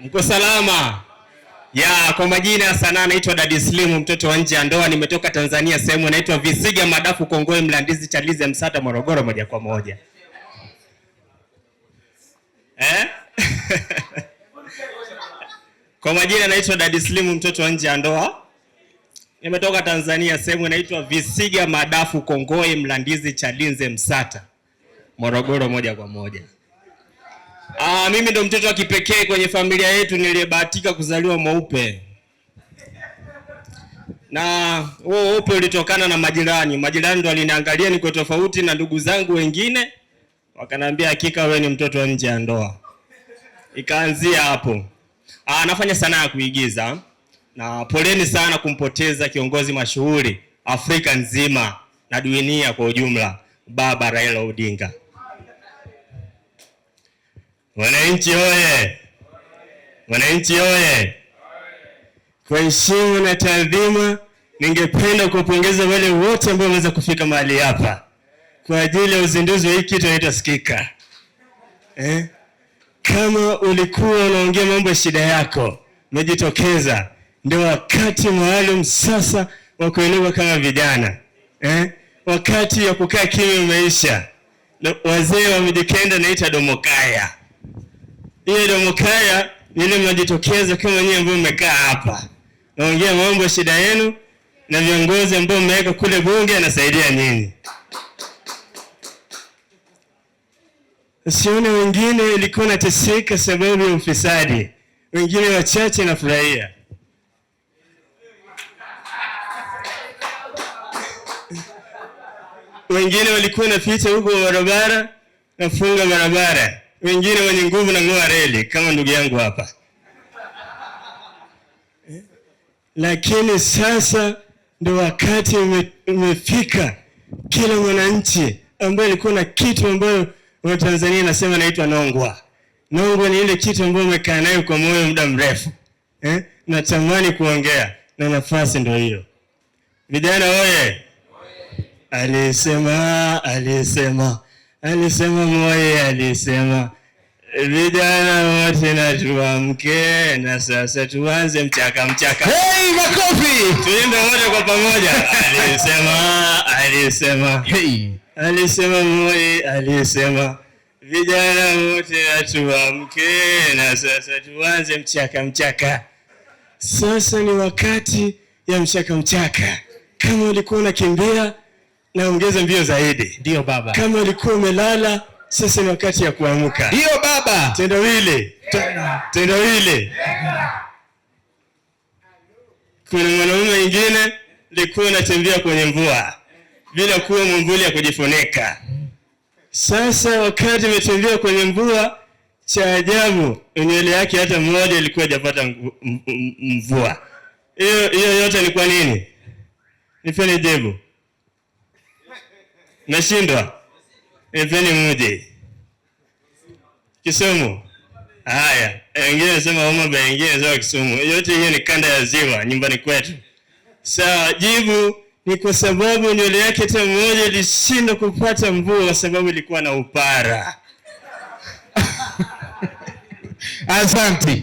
Mko salama? Ya, kwa majina sana naitwa Daddy Slim, mtoto wa nje ya ndoa. Nimetoka Tanzania, sehemu inaitwa Visiga Madafu Kongoe Mlandizi Chalize Msata Morogoro moja kwa moja. Kwa majina naitwa Daddy Slim, mtoto wa nje ya ndoa. Nimetoka Tanzania, sehemu inaitwa Visiga Madafu Kongoe Mlandizi Chalize Msata Morogoro moja kwa moja. Mimi ndo mtoto wa kipekee kwenye familia yetu niliyebahatika kuzaliwa mweupe. Na huo weupe ulitokana na majirani. Majirani ndo waliniangalia niko tofauti na ndugu zangu wengine. Wakaniambia hakika wewe ni mtoto wa nje ya ndoa. Ikaanzia hapo. Nafanya sanaa ya kuigiza. Na poleni sana kumpoteza kiongozi mashuhuri Afrika nzima na dunia kwa ujumla, Baba Raila Odinga. Wananchi oye! Wananchi oye! Kwa heshima na taadhima, ningependa kupongeza wale wote ambao wameweza kufika mahali hapa kwa ajili ya uzinduzi wa hiki kitu inaitwa Skika. Kama ulikuwa unaongea mambo ya shida yako, umejitokeza, ndio wakati maalum sasa wa kuelewa kama vijana. Wakati ya kukaa kimya umeisha. Wazee wamejikenda naita domokaya. Hiyo domokaya nile mnajitokeza kama nyinyi ambao mmekaa hapa. Naongea mambo ya shida yenu na viongozi ambao mmeweka kule bunge anasaidia nyinyi. Sione wengine ilikuwa nateseka sababu ya ufisadi. Wengine wachache nafurahia. Wengine walikuwa napita huko barabara nafunga barabara. Wengine wenye nguvu na ng'oa reli kama ndugu yangu hapa. Lakini sasa ndio wakati umefika, kila mwananchi ambaye alikuwa na kitu ambayo wa Tanzania nasema naitwa nongwa. Nongwa ni ile kitu ambayo umekaa nayo kwa moyo muda mrefu. Natamani kuongea na nafasi ndio hiyo. Vijana oye! Alisema moye alisema. Vijana wote na tuamke na sasa tuanze mchaka. Hey, makofi! Tuimbe wote kwa pamoja. Alisema. Hey. Alisema moye alisema. Vijana wote na tuamke na sasa tuanze mchaka. Sasa ni wakati ya mchaka. Kama ulikuwa unakimbia, naongeza mbio zaidi. Ndio baba. Kama ulikuwa umelala, sasa ni wakati ya kuamka. Ndio baba. Tendawili. Kuna mwanamume mwingine alikuwa anatembea kwenye mvua bila kuwa mwavuli ya kujifunika. Sasa wakati ametembea kwenye mvua, cha ajabu nywele yake hata mmoja ilikuwa hajapata mvua. Hiyo yote ni kwa nini? Nipeni jibu. Nashindwa. Nipeni muje. Kisumu. Haya, wengine nasema Homa Bay, wengine nasema Kisumu. Yote hiyo ni kanda ya ziwa nyumbani kwetu. Sawa, jibu ni kwa sababu nywele yake hata mmoja ilishindwa kupata mvua kwa sababu ilikuwa na upara. Asante.